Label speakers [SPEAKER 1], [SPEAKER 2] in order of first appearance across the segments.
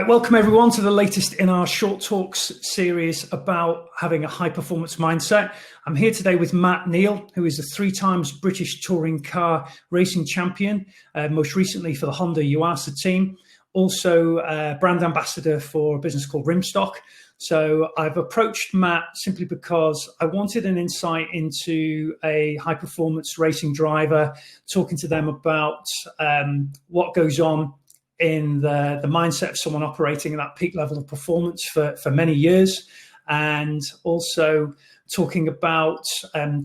[SPEAKER 1] Right, welcome everyone to the latest in our Short Talks series about having a high performance mindset. I'm here today with Neal, who is a 3 times British touring car racing champion, most recently for the Honda Yuasa team, also brand ambassador for a business called Rimstock. So I've approached Matt simply because I wanted an insight into a high performance racing driver, talking to them about what goes on in the mindset of someone operating at that peak level of performance for many years, and also talking about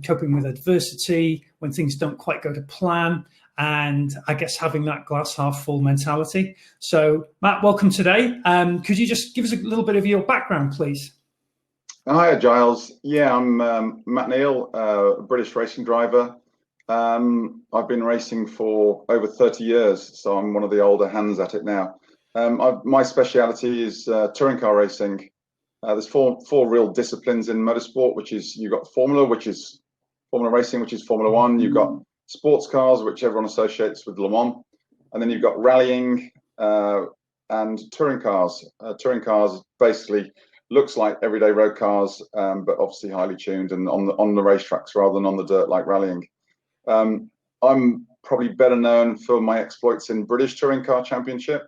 [SPEAKER 1] coping with adversity when things don't quite go to plan, and I guess having that glass half full mentality. So Matt, welcome today. Could you just give us a little bit of your background, please?
[SPEAKER 2] Hi, Giles. Yeah, I'm Matt Neal, a British racing driver. I've been racing for over 30 years, so I'm one of the older hands at it now. My speciality is touring car racing. There's four real disciplines in motorsport, which is you've got Formula, which is Formula Racing, which is Formula One. You've got sports cars, which everyone associates with Le Mans, and then you've got rallying and touring cars. Touring cars basically looks like everyday road cars, but obviously highly tuned and on the racetracks rather than on the dirt like rallying. I'm probably better known for my exploits in British Touring Car Championship,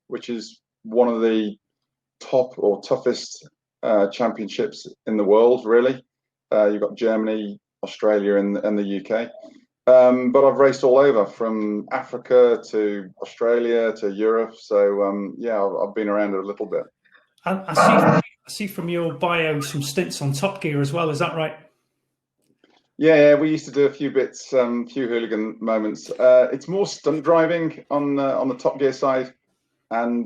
[SPEAKER 2] which is one of the top or toughest championships in the world, really. You've got Germany, Australia, and the UK. But I've raced all over, from Africa to Australia to Europe. So, yeah, I've been around a little bit.
[SPEAKER 1] I see from your bio some stints on Top Gear as well. Is that right?
[SPEAKER 2] Yeah, we used to do a few bits, few hooligan moments. It's more stunt driving on the Top Gear side, and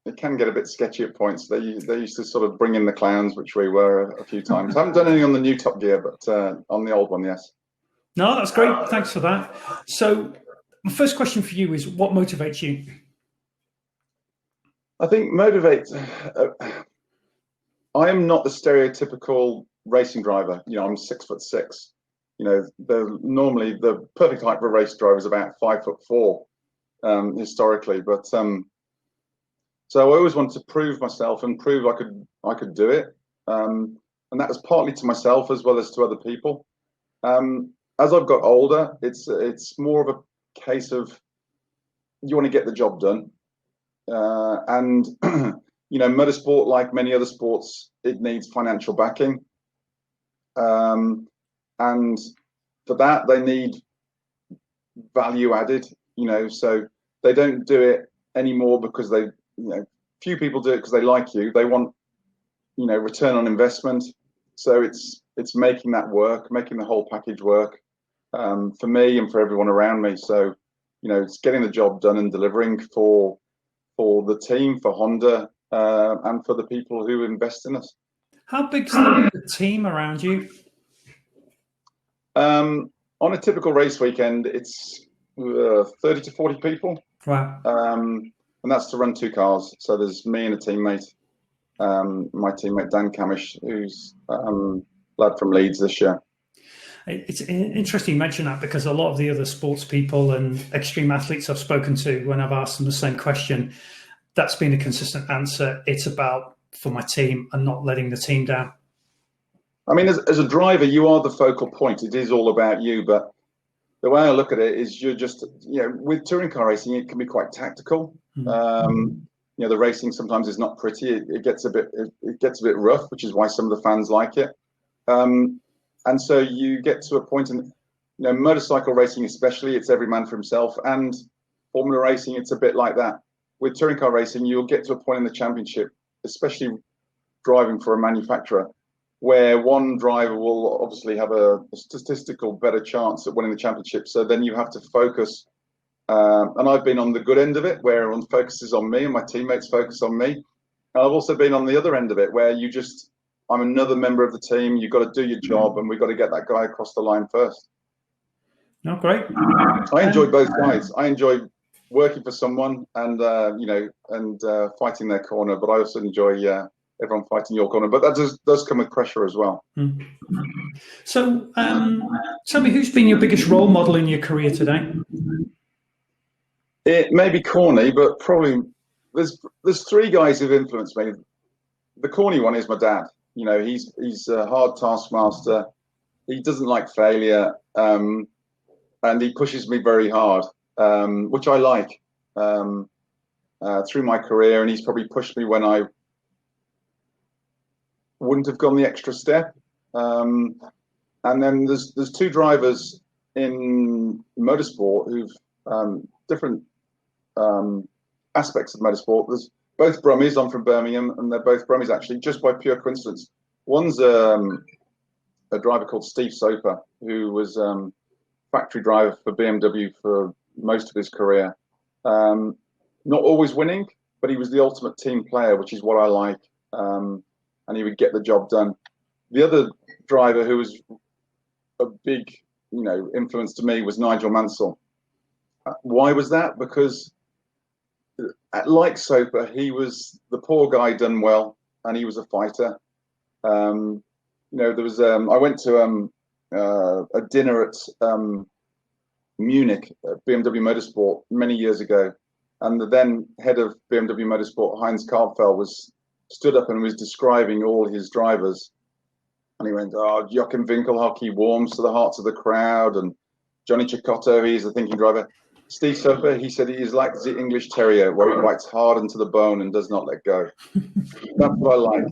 [SPEAKER 2] it can get a bit sketchy at points. They used to sort of bring in the clowns, which we were a few times. I haven't done any on the new Top Gear, but on the old one, yes.
[SPEAKER 1] No, that's great. Thanks for that. So my first question for you is, what motivates you?
[SPEAKER 2] I think motivate. I am not the stereotypical racing driver. You know, I'm 6'6". You know, normally the perfect height for a race driver is about 5'4", historically. But so I always wanted to prove myself and prove I could do it, and that was partly to myself as well as to other people. As I've got older, it's more of a case of you want to get the job done, and you know, motorsport, like many other sports, it needs financial backing. And for that, they need value added, you know, so they don't do it anymore because few people do it because they like you. They want, you know, return on investment. So it's making that work, making the whole package work, for me and for everyone around me. So, you know, it's getting the job done and delivering for the team, for Honda, and for the people who invest in us.
[SPEAKER 1] How big's the team around you?
[SPEAKER 2] On a typical race weekend, it's 30 to 40 people.
[SPEAKER 1] Wow.
[SPEAKER 2] And that's to run 2 cars. So there's me and a teammate, my teammate Dan Camish, who's lad from Leeds this year.
[SPEAKER 1] It's interesting you mention that, because a lot of the other sports people and extreme athletes I've spoken to, when I've asked them the same question, that's been a consistent answer. It's about for my team and not letting the team down.
[SPEAKER 2] I mean, as a driver, you are the focal point. It is all about you. But the way I look at it is, you're just, you know, with touring car racing, it can be quite tactical. You know, the racing sometimes is not pretty. It gets a bit rough, which is why some of the fans like it. And so you get to a point in, you know, motorcycle racing especially, it's every man for himself. And Formula racing, it's a bit like that. With touring car racing, you'll get to a point in the championship, especially driving for a manufacturer, where one driver will obviously have a statistical better chance at winning the championship. So then you have to focus. And I've been on the good end of it, where everyone focuses on me and my teammates focus on me. And I've also been on the other end of it, where I'm another member of the team. You've got to do your job, and we've got to get that guy across the line first.
[SPEAKER 1] No, great.
[SPEAKER 2] I enjoy both sides. I enjoy working for someone and, you know, and fighting their corner, but I also enjoy everyone fighting your corner. But that does come with pressure as well.
[SPEAKER 1] So tell me, who's been your biggest role model in your career today?
[SPEAKER 2] It may be corny, but probably there's three guys who've influenced me. The corny one is my dad. You know, he's a hard taskmaster. He doesn't like failure, and he pushes me very hard, which I like, through my career. And he's probably pushed me when I wouldn't have gone the extra step. And then there's two drivers in motorsport who've different aspects of motorsport. There's both Brummies. I'm from Birmingham, and they're both Brummies actually, just by pure coincidence. One's a driver called Steve Soper, who was factory driver for BMW for most of his career. Not always winning, but he was the ultimate team player, which is what I like. And he would get the job done. The other driver who was a big, influence to me was Nigel Mansell. Why was that? Because like Soper, he was the poor guy done well, and he was a fighter. There was I went to a dinner at Munich at BMW Motorsport many years ago, and the then head of BMW Motorsport, Heinz Karpfel, stood up and was describing all his drivers, and he went, "Oh, Joachim Winkelhock, he warms to the hearts of the crowd, and Johnny Cecotto, he's a thinking driver. Steve Soper, he said he is like the English Terrier, where he bites hard into the bone and does not let go." That's what I like.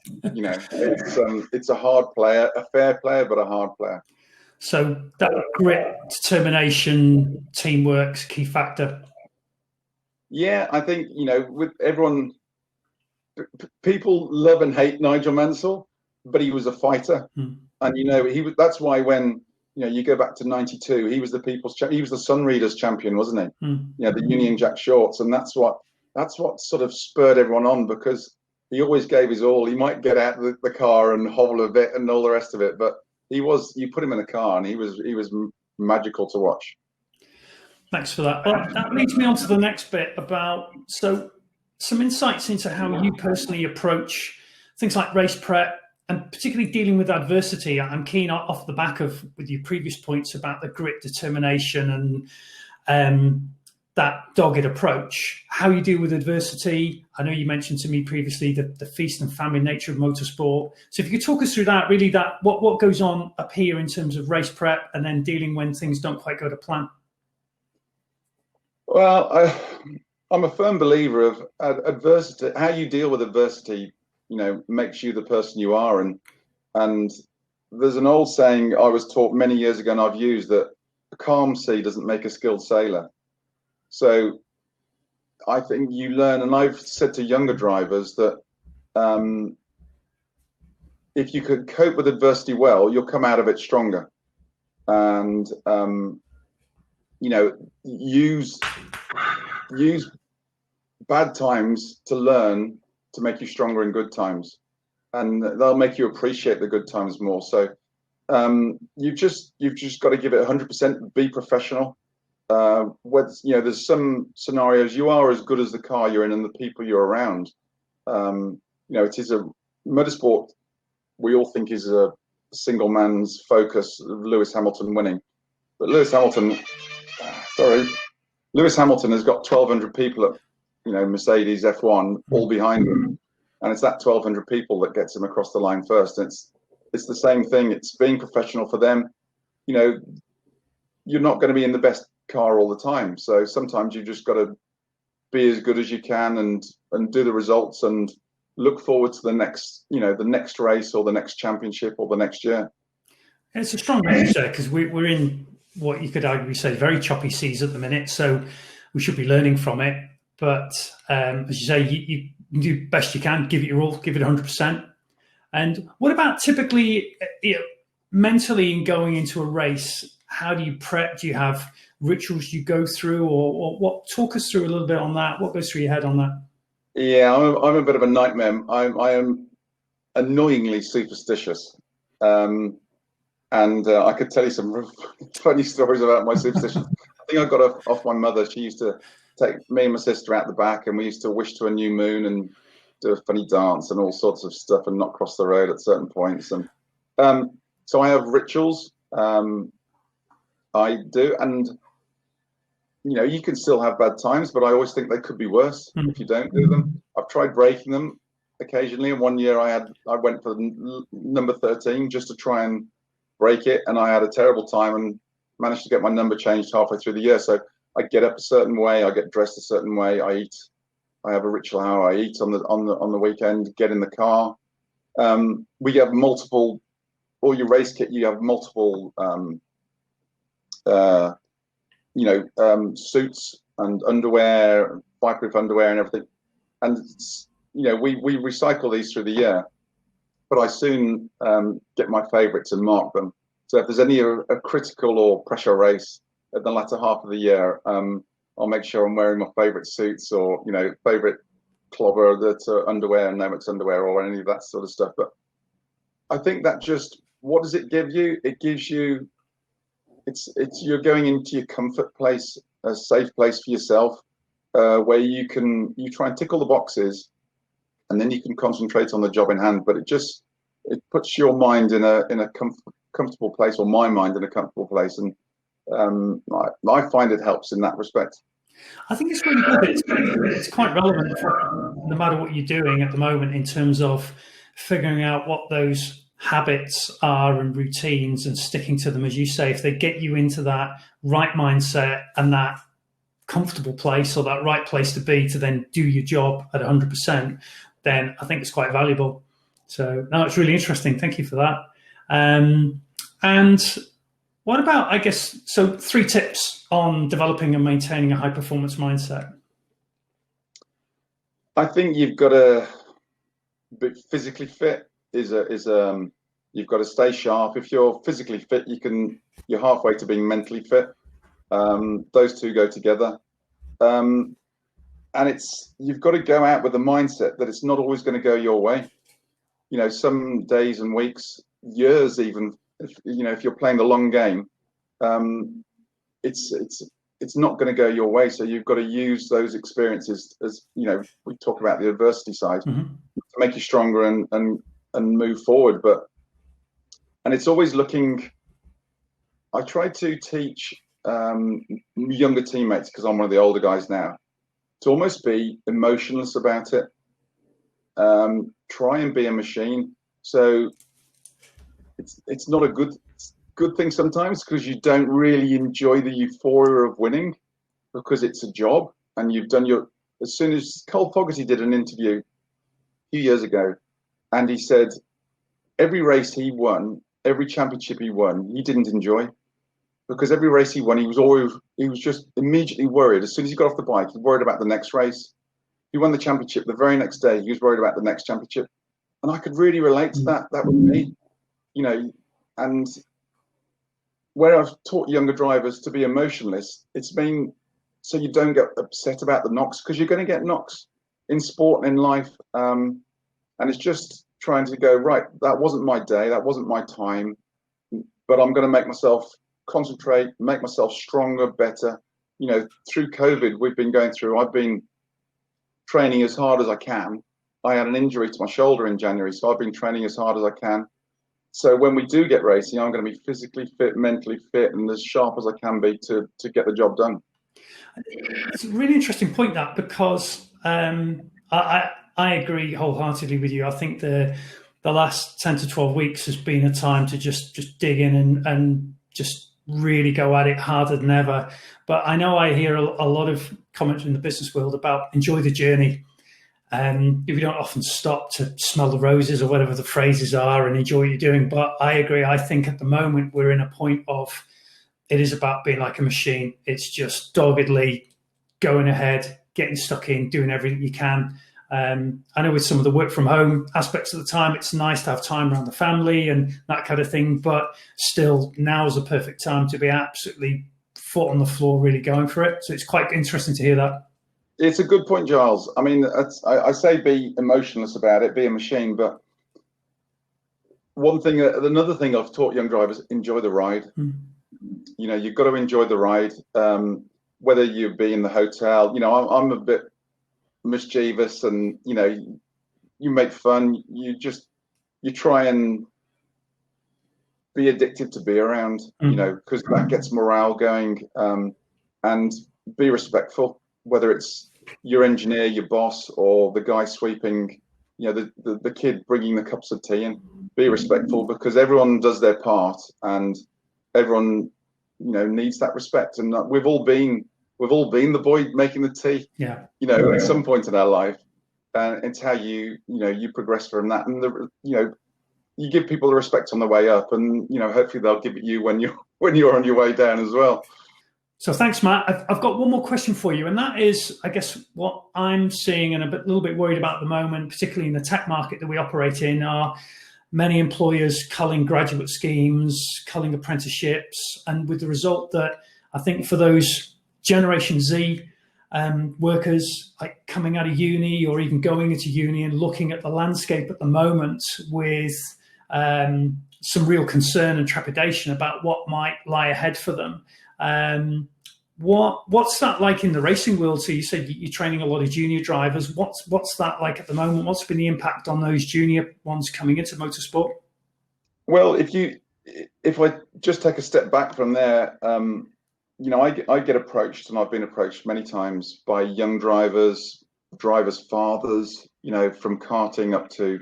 [SPEAKER 2] It's a hard player, a fair player, but a hard player.
[SPEAKER 1] So that grit, determination, teamwork's key factor. Yeah,
[SPEAKER 2] I think with everyone, people love and hate Nigel Mansell, but he was a fighter, and that's why when. You go back to '92. He was he was the Sunreaders champion, wasn't he? The Union Jack shorts, and that's what sort of spurred everyone on, because he always gave his all. He might get out the car and hobble a bit and all the rest of it, but you put him in a car and he was magical to watch.
[SPEAKER 1] Thanks for that. Well, that leads me on to the next bit about some insights into how you personally approach things like race prep, and particularly dealing with adversity. I'm keen off the back of with your previous points about the grit, determination, and that dogged approach, how you deal with adversity. I know you mentioned to me previously the feast and famine nature of motorsport. So if you could talk us through that, really what goes on up here in terms of race prep and then dealing when things don't quite go to plan.
[SPEAKER 2] Well, I'm a firm believer of adversity. How you deal with adversity makes you the person you are. And there's an old saying I was taught many years ago, and I've used, that a calm sea doesn't make a skilled sailor. So I think you learn, and I've said to younger drivers that if you could cope with adversity well, you'll come out of it stronger. And use bad times to learn to make you stronger in good times, and they'll make you appreciate the good times more. So you've just got to give it 100%. Be professional. There's some scenarios you are as good as the car you're in and the people you're around. It is a motorsport. We all think is a single man's focus of Lewis Hamilton winning, but Lewis Hamilton has got 1,200 people at Mercedes F1 all behind him, and it's that 1,200 people that gets him across the line first. And it's the same thing. It's being professional for them. You're not going to be in the best car all the time, so sometimes you just got to be as good as you can and do the results and look forward to the next race or the next championship or the next year.
[SPEAKER 1] And it's a strong message there, because we're in what you could arguably say very choppy seas at the minute, so we should be learning from it. But as you say, you do best you can, give it your all, give it 100%. And what about typically mentally in going into a race? How do you prep? Do you have rituals you go through, or what? Talk us through a little bit on that. What goes through your head on that?
[SPEAKER 2] Yeah, I'm a bit of a nightmare. I am annoyingly superstitious. And I could tell you some funny stories about my superstition. I think I got off my mother. She used to take me and my sister out the back, and we used to wish to a new moon and do a funny dance and all sorts of stuff and not cross the road at certain points. And so I have rituals. I do, and you can still have bad times, but I always think they could be worse if you don't do them. I've tried breaking them occasionally, and one year I went for number 13 just to try and break it, and I had a terrible time and managed to get my number changed halfway through the year. So I get up a certain way, I get dressed a certain way, I eat, I have a ritual how I eat on the weekend, get in the car. We have multiple, all your race kit, you have multiple suits and underwear, fireproof underwear and everything. And we recycle these through the year, but I soon get my favorites and mark them. So if there's any a critical or pressure race at the latter half of the year, I'll make sure I'm wearing my favorite suits or favorite clobber that underwear and Nomex underwear or any of that sort of stuff. But I think that just, what does it give you? It gives you, it's you're going into your comfort place, a safe place for yourself, where you try and tick all the boxes, and then you can concentrate on the job in hand. But it puts your mind in a comfortable place, or my mind in a comfortable place, and I find it helps in that respect.
[SPEAKER 1] I think it's really good. It's quite relevant no matter what you're doing at the moment in terms of figuring out what those habits are and routines and sticking to them, as you say. If they get you into that right mindset and that comfortable place, or that right place to be to then do your job at 100%, then I think it's quite valuable. So no, it's really interesting. Thank you for that. And what about, I guess, so 3 tips on developing and maintaining a high performance mindset?
[SPEAKER 2] I think you've got to be physically fit. You've got to stay sharp. If you're physically fit, you're halfway to being mentally fit. Those two go together. And you've got to go out with the mindset that it's not always going to go your way. Some days and weeks, years even, if you're playing the long game, it's not going to go your way. So you've got to use those experiences, as we talk about the adversity side, to make you stronger and move forward. And it's always looking. I try to teach younger teammates, because I'm one of the older guys now, to almost be emotionless about it. Try and be a machine. So it's not a good thing sometimes, because you don't really enjoy the euphoria of winning, because it's a job and you've done as soon as Cole Fogarty did an interview a few years ago, and he said every race he won, every championship he won, he didn't enjoy, because every race he won, he was just immediately worried. As soon as he got off the bike, he worried about the next race. He won the championship the very next day, he was worried about the next championship. And I could really relate to that. That was me, and where I've taught younger drivers to be emotionless, it's been so you don't get upset about the knocks, because you're going to get knocks in sport and in life. And it's just trying to go, right, that wasn't my day, that wasn't my time, but I'm going to make myself concentrate, make myself stronger, better. Through COVID, I've been training as hard as I can. I had an injury to my shoulder in January, so I've been training as hard as I can. So when we do get racing, I'm going to be physically fit, mentally fit, and as sharp as I can be to get the job done.
[SPEAKER 1] It's a really interesting point, that, because I agree wholeheartedly with you. I think the last 10 to 12 weeks has been a time to just dig in and just really go at it harder than ever. But I know I hear a lot of comments in the business world about enjoy the journey. If you don't often stop to smell the roses, or whatever the phrases are, and enjoy what you're doing. But I agree. I think at the moment we're in a point of, it is about being like a machine. It's just doggedly going ahead, getting stuck in, doing everything you can. I know with some of the work from home aspects of the time, it's nice to have time around the family and that kind of thing. But still, now is a perfect time to be absolutely foot on the floor, really going for it. So it's quite interesting to hear that.
[SPEAKER 2] It's a good point, Giles. I mean, I say be emotionless about it, be a machine. But another thing I've taught young drivers, enjoy the ride. You've got to enjoy the ride, whether you be in the hotel. I'm a bit mischievous, and you make fun. You try and be addicted to be around, because that gets morale going. And be respectful, whether it's your engineer, your boss, or the guy sweeping, the kid bringing the cups of tea in. Be respectful, because everyone does their part, and everyone, needs that respect. And we've all been the boy making the tea, at some point in our life. And it's how you progress from that. And you give people the respect on the way up, and hopefully they'll give it you when you're on your way down as well.
[SPEAKER 1] So thanks, Matt. I've got one more question for you, and that is, I guess, what I'm seeing and a little bit worried about at the moment, particularly in the tech market that we operate in, are many employers culling graduate schemes, culling apprenticeships, and with the result that I think for those Generation Z workers, like coming out of uni or even going into uni and looking at the landscape at the moment with some real concern and trepidation about what might lie ahead for them. What's that like in the racing world? So you said you're training a lot of junior drivers. What's that like at the moment? What's been the impact on those junior ones coming into motorsport?
[SPEAKER 2] Well, if I just take a step back from there, I get approached, and I've been approached many times by young drivers' fathers, from karting up to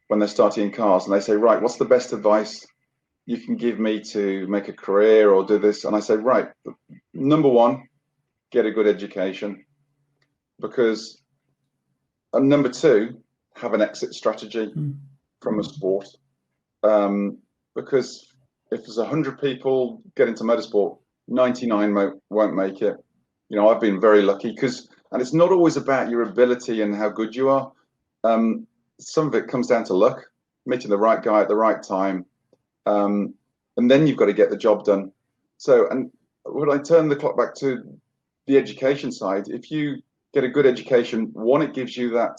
[SPEAKER 2] when they're starting in cars, and they say, right, what's the best advice you can give me to make a career or do this? And I say, right, number one, get a good education, because, and number two, have an exit strategy from a sport, because if there's 100 people get into motorsport, 99 won't make it. I've been very lucky, and it's not always about your ability and how good you are. Some of it comes down to luck, meeting the right guy at the right time. And then you've got to get the job done. So, and when I turn the clock back to the education side, if you get a good education, one, it gives you that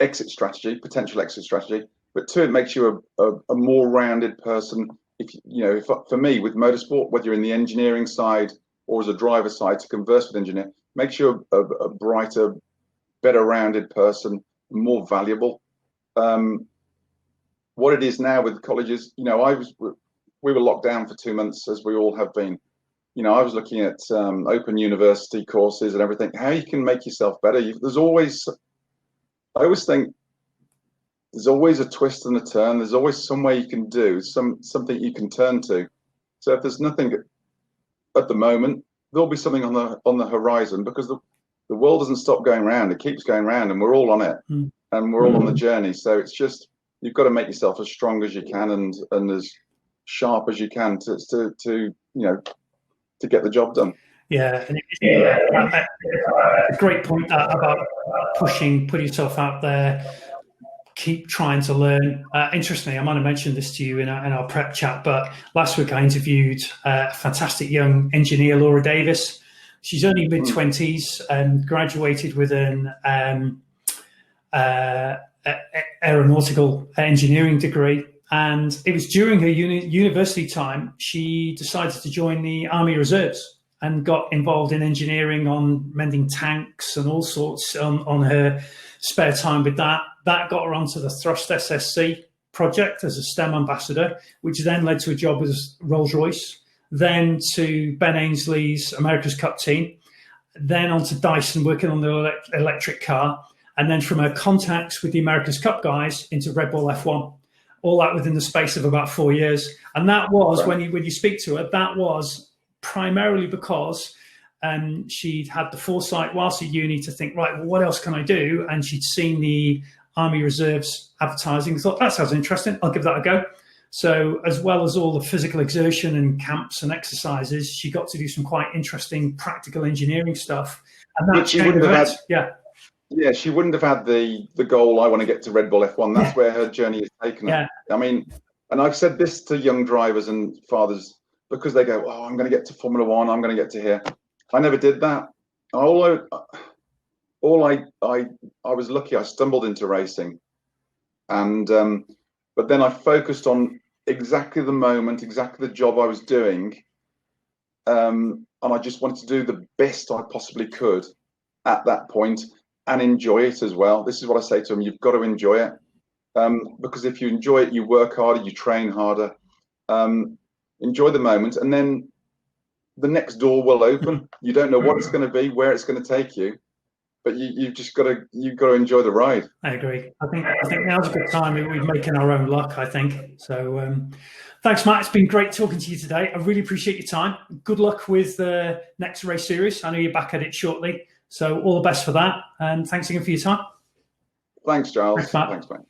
[SPEAKER 2] exit strategy, potential exit strategy, but two, it makes you a more rounded person. If for me with motorsport, whether you're in the engineering side or as a driver side, to converse with engineer makes you a brighter, better rounded person, more valuable. What it is now with colleges, we were locked down for 2 months, as we all have been. I was looking at open university courses and everything, how you can make yourself better. I always think there's always a twist and a turn. There's always some way you can do, something you can turn to. So if there's nothing at the moment, there'll be something on the horizon, because the world doesn't stop going round. It keeps going round, and we're all on it, and we're all on the journey. So it's just, you've got to make yourself as strong as you can and as sharp as you can to get the job done.
[SPEAKER 1] Yeah, and a great point about put yourself out there, keep trying to learn. Interestingly, I might have mentioned this to you in our prep chat, but last week I interviewed a fantastic young engineer, Laura Davis. She's only mid-20s and graduated with an aeronautical engineering degree. And it was during her university time, she decided to join the Army Reserves and got involved in engineering on mending tanks and all sorts on her spare time with that. That got her onto the Thrust SSC project as a STEM ambassador, which then led to a job with Rolls-Royce, then to Ben Ainsley's America's Cup team, then on to Dyson working on the electric car, and then from her contacts with the America's Cup guys into Red Bull F1. All that within the space of about 4 years. And that was, right, when you speak to her, that was primarily because she'd had the foresight whilst at uni to think, right, well, what else can I do? And she'd seen the Army Reserves advertising, thought, that sounds interesting, I'll give that a go. So as well as all the physical exertion and camps and exercises, she got to do some quite interesting practical engineering stuff. And that changed her head.
[SPEAKER 2] Yeah, she wouldn't have had the goal, I want to get to Red Bull F1. That's where her journey has taken her. I mean, and I've said this to young drivers and fathers, because they go, oh, I'm going to get to Formula One, I'm going to get to here. I never did that. I was lucky, I stumbled into racing. And but then I focused on exactly the moment, exactly the job I was doing. And I just wanted to do the best I possibly could at that point, and enjoy it as well. This is what I say to them: you've got to enjoy it, because if you enjoy it, you work harder, you train harder, enjoy the moment, and then the next door will open. You don't know what it's going to be, where it's going to take you, but you've got to enjoy the ride.
[SPEAKER 1] I agree. I think now's a good time. We're making our own luck, I think. So thanks, Matt. It's been great talking to you today. I really appreciate your time. Good luck with the next race series. I know you're back at it shortly. So all the best for that. And thanks again for your time.
[SPEAKER 2] Thanks, Giles.
[SPEAKER 1] Thanks, Matt.
[SPEAKER 2] Thanks, mate.